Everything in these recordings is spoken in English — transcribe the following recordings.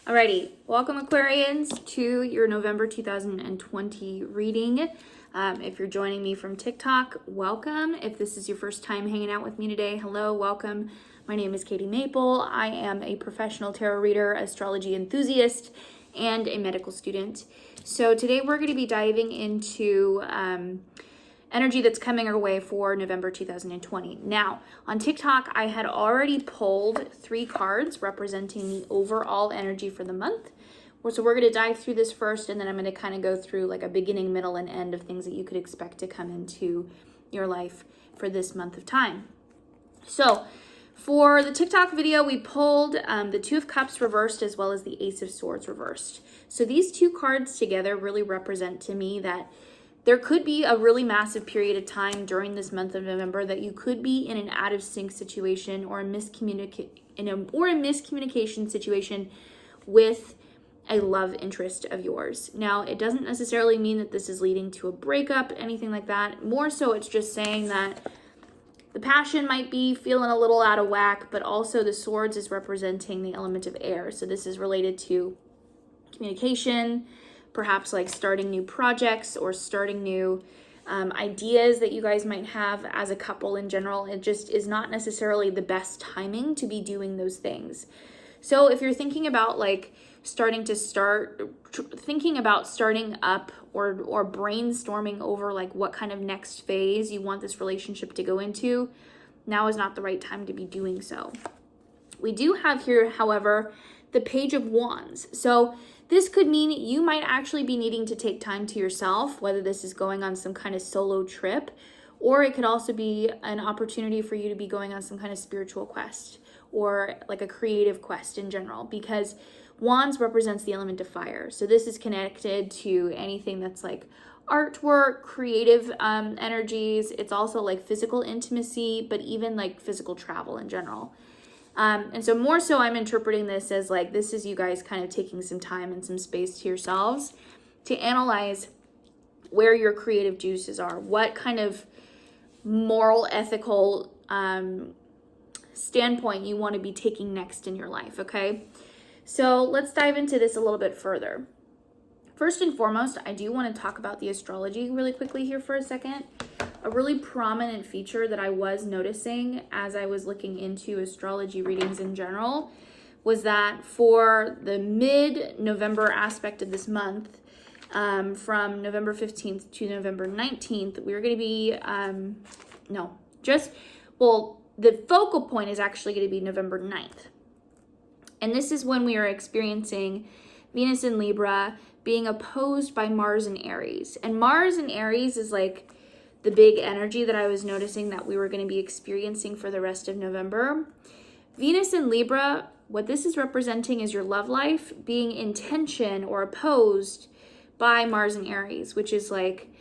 Alrighty, welcome Aquarians to your November 2020 reading. If you're joining me from TikTok, welcome. If this is your first time hanging out with me today, hello, welcome. My name is Katie Maple. I am a professional tarot reader, astrology enthusiast, and a medical student. So today we're going to be diving into energy that's coming our way for November 2020. Now, on TikTok, I had already pulled 3 cards representing the overall energy for the month. So we're going to dive through this first, and then I'm going to kind of go through like a beginning, middle, and end of things that you could expect to come into your life for this month of time. So for the TikTok video, we pulled the Two of Cups reversed as well as the Ace of Swords reversed. So these 2 cards together really represent to me that there could be a really massive period of time during this month of November that you could be in an out of sync situation or a miscommunication situation with a love interest of yours. Now, it doesn't necessarily mean that this is leading to a breakup, anything like that. More so, it's just saying that the passion might be feeling a little out of whack, but also the swords is representing the element of air. So this is related to communication, perhaps like starting new projects or starting new ideas that you guys might have as a couple in general. It just is not necessarily the best timing to be doing those things. So if you're thinking about like thinking about starting up or brainstorming over like what kind of next phase you want this relationship to go into, now is not the right time to be doing so. We do have here, however, the Page of Wands. So this could mean you might actually be needing to take time to yourself, whether this is going on some kind of solo trip, or it could also be an opportunity for you to be going on some kind of spiritual quest or like a creative quest in general, because Wands represents the element of fire. So this is connected to anything that's like artwork, creative energies. It's also like physical intimacy, but even like physical travel in general. And so more so I'm interpreting this as like, this is you guys kind of taking some time and some space to yourselves to analyze where your creative juices are, what kind of moral, ethical standpoint you want to be taking next in your life, okay? So let's dive into this a little bit further. First and foremost, I do want to talk about the astrology really quickly here for a second. A really prominent feature that I was noticing as I was looking into astrology readings in general was that for the mid-November aspect of this month, from November 15th to November 19th, we're going to be, the focal point is actually going to be November 9th. And this is when we are experiencing Venus in Libra being opposed by Mars in Aries. And Mars in Aries is like the big energy that I was noticing that we were going to be experiencing for the rest of November. Venus in Libra, what this is representing is your love life being in tension or opposed by Mars in Aries, which is like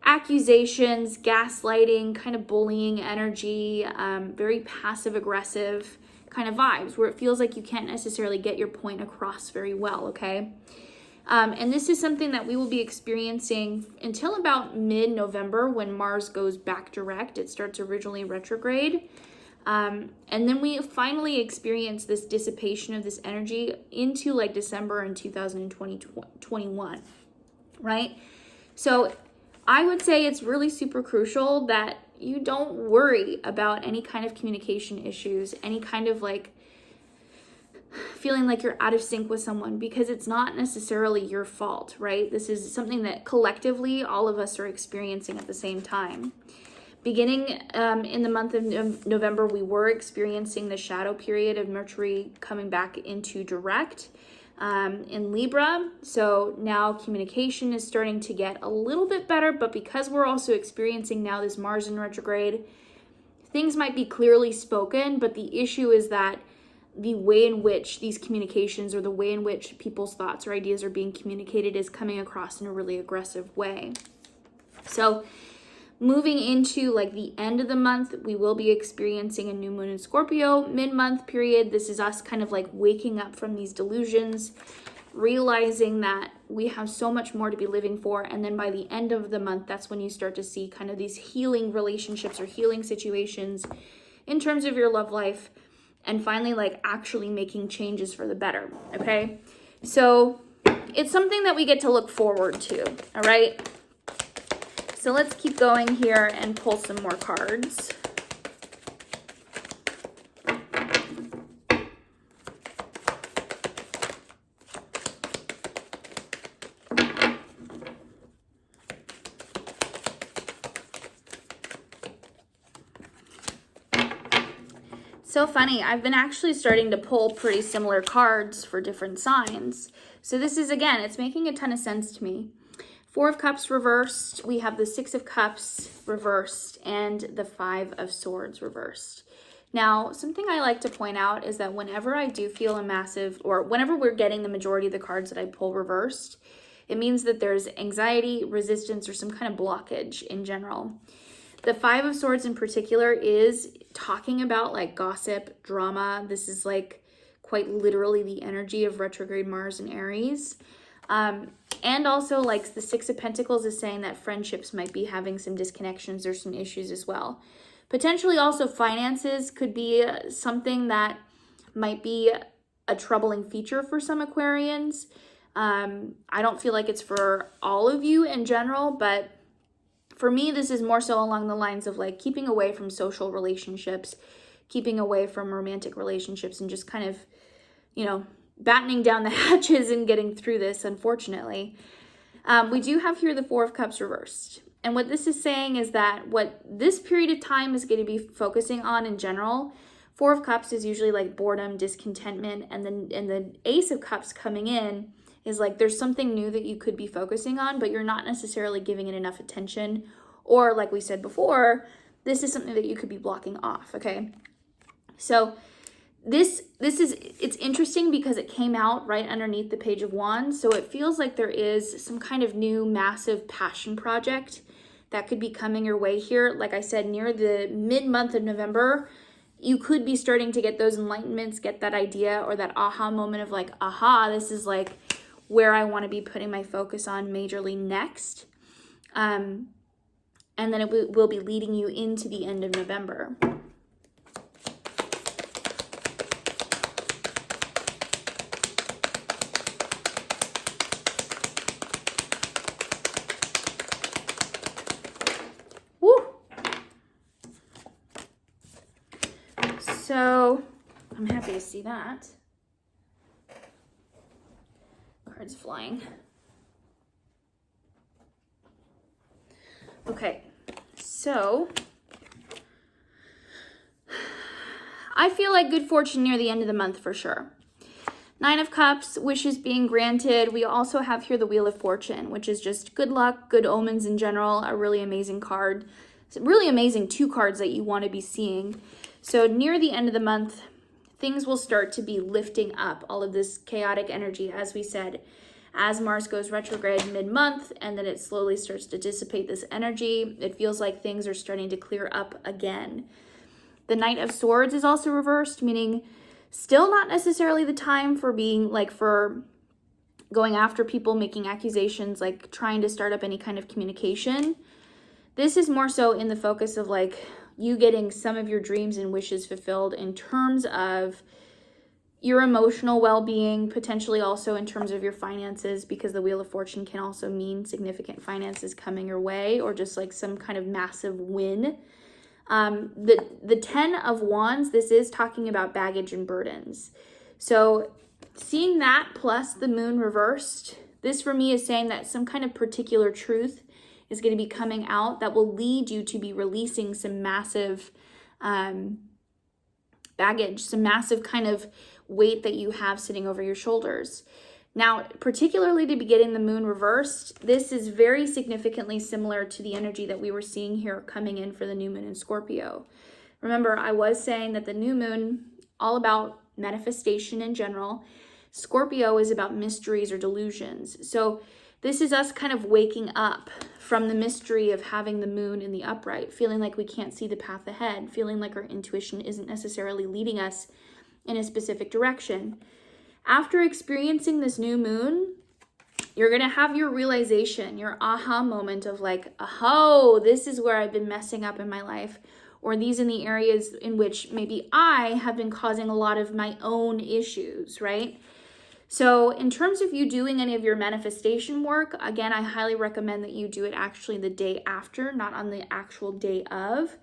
accusations, gaslighting, kind of bullying energy, very passive aggressive kind of vibes where it feels like you can't necessarily get your point across very well, okay? And this is something that we will be experiencing until about mid-November when Mars goes back direct. It starts originally retrograde. And then we finally experience this dissipation of this energy into like December in 2021, right? So I would say it's really super crucial that you don't worry about any kind of communication issues, any kind of like feeling like you're out of sync with someone, because it's not necessarily your fault, right? This is something that collectively all of us are experiencing at the same time. Beginning in the month of November, we were experiencing the shadow period of Mercury coming back into direct in Libra. So now communication is starting to get a little bit better, but because we're also experiencing now this Mars in retrograde, things might be clearly spoken, but the issue is that the way in which these communications or the way in which people's thoughts or ideas are being communicated is coming across in a really aggressive way. So moving into like the end of the month, we will be experiencing a new moon in Scorpio mid-month period. This is us kind of like waking up from these delusions, realizing that we have so much more to be living for. And then by the end of the month, that's when you start to see kind of these healing relationships or healing situations in terms of your love life, and finally like actually making changes for the better, okay? So it's something that we get to look forward to, all right? So let's keep going here and pull some more cards. So funny, I've been actually starting to pull pretty similar cards for different signs. So this is, again, it's making a ton of sense to me. Four of Cups reversed, we have the Six of Cups reversed, and the Five of Swords reversed. Now, something I like to point out is that whenever I do feel a massive, or whenever we're getting the majority of the cards that I pull reversed, it means that there's anxiety, resistance, or some kind of blockage in general. The Five of Swords in particular is talking about like gossip, drama. This is like quite literally the energy of retrograde Mars and Aries. And also like the Six of Pentacles is saying that friendships might be having some disconnections or some issues as well. Potentially also finances could be something that might be a troubling feature for some Aquarians. I don't feel like it's for all of you in general, but for me, this is more so along the lines of like keeping away from social relationships, keeping away from romantic relationships, and just kind of, you know, battening down the hatches and getting through this, unfortunately. We do have here the Four of Cups reversed. And what this is saying is that what this period of time is going to be focusing on in general, Four of Cups is usually like boredom, discontentment, and the Ace of Cups coming in is like there's something new that you could be focusing on, but you're not necessarily giving it enough attention. Or like we said before, this is something that you could be blocking off, okay? So it's interesting because it came out right underneath the Page of Wands. So it feels like there is some kind of new massive passion project that could be coming your way here. Like I said, near the mid-month of November, you could be starting to get those enlightenments, get that idea or that aha moment of like, aha, this is like where I want to be putting my focus on majorly next. And then it will be leading you into the end of November. Woo! So I'm happy to see that. Cards flying. Okay, so I feel like good fortune near the end of the month for sure. Nine of Cups, wishes being granted. We also have here the Wheel of Fortune, which is just good luck, good omens in general, a really amazing card. It's really amazing two cards that you want to be seeing. So near the end of the month, things will start to be lifting up all of this chaotic energy, as we said, as Mars goes retrograde mid-month, and then it slowly starts to dissipate this energy. It feels like things are starting to clear up again. The Knight of Swords is also reversed, meaning still not necessarily the time for being like for going after people, making accusations, like trying to start up any kind of communication. This is more so in the focus of like you getting some of your dreams and wishes fulfilled in terms of your emotional well-being, potentially also in terms of your finances, because the Wheel of Fortune can also mean significant finances coming your way or just like some kind of massive win. The 10 of Wands, this is talking about baggage and burdens. So seeing that plus the Moon reversed, this for me is saying that some kind of particular truth is going to be coming out that will lead you to be releasing some massive baggage, some massive kind of weight that you have sitting over your shoulders. Now, particularly to be getting the Moon reversed, this is very significantly similar to the energy that we were seeing here coming in for the new moon in Scorpio. Remember, I was saying that the new moon, all about manifestation in general. Scorpio is about mysteries or delusions. So this is us kind of waking up from the mystery of having the moon in the upright, feeling like we can't see the path ahead, feeling like our intuition isn't necessarily leading us in a specific direction. After experiencing this new moon, you're going to have your realization, your aha moment of like, oh, this is where I've been messing up in my life, or these in the areas in which maybe I have been causing a lot of my own issues, right? So in terms of you doing any of your manifestation work, again, I highly recommend that you do it actually the day after, not on the actual day of.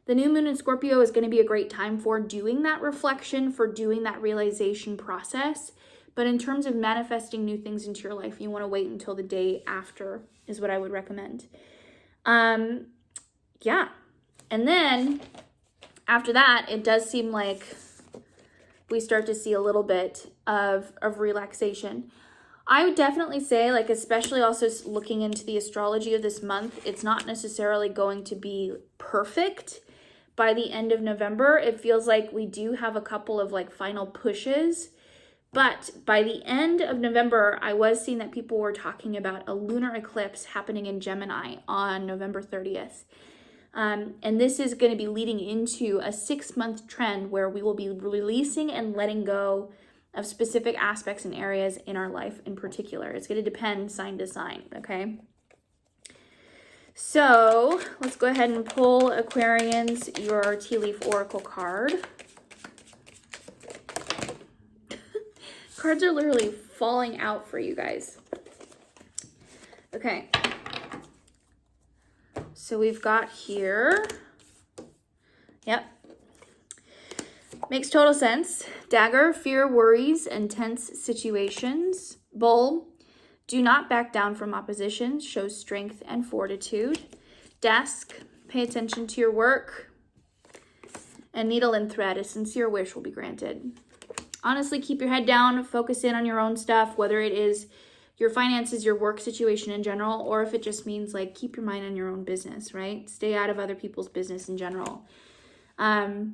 The new moon in Scorpio is going to be a great time for doing that reflection, for doing that realization process. But in terms of manifesting new things into your life, you want to wait until the day after is what I would recommend. Yeah. And then after that, it does seem like we start to see a little bit of relaxation. I would definitely say, like, especially also looking into the astrology of this month, it's not necessarily going to be perfect by the end of November. It feels like we do have a couple of like final pushes, but by the end of November, I was seeing that people were talking about a lunar eclipse happening in Gemini on November 30th. And this is going to be leading into a 6-month trend where we will be releasing and letting go of specific aspects and areas in our life in particular. It's going to depend sign to sign, okay? So let's go ahead and pull, Aquarians, your tea leaf oracle card. Cards are literally falling out for you guys. Okay. So we've got here, yep, makes total sense. Dagger, fear, worries, and tense situations. Bull, do not back down from opposition, shows strength and fortitude. Desk, pay attention to your work. And needle and thread, a sincere wish will be granted. Honestly, keep your head down, focus in on your own stuff, whether it is your finances, your work situation in general, or if it just means like keep your mind on your own business, right? Stay out of other people's business in general. And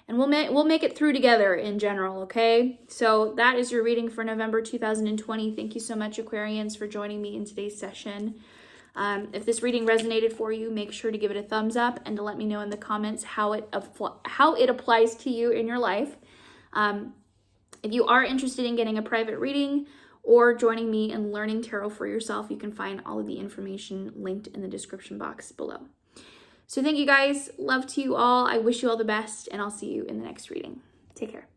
we'll make it through together in general, okay? So that is your reading for November 2020. Thank you so much, Aquarians, for joining me in today's session. If this reading resonated for you, make sure to give it a thumbs up and to let me know in the comments how it applies to you in your life. If you are interested in getting a private reading or joining me in learning tarot for yourself, you can find all of the information linked in the description box below. So thank you guys. Love to you all. I wish you all the best, and I'll see you in the next reading. Take care.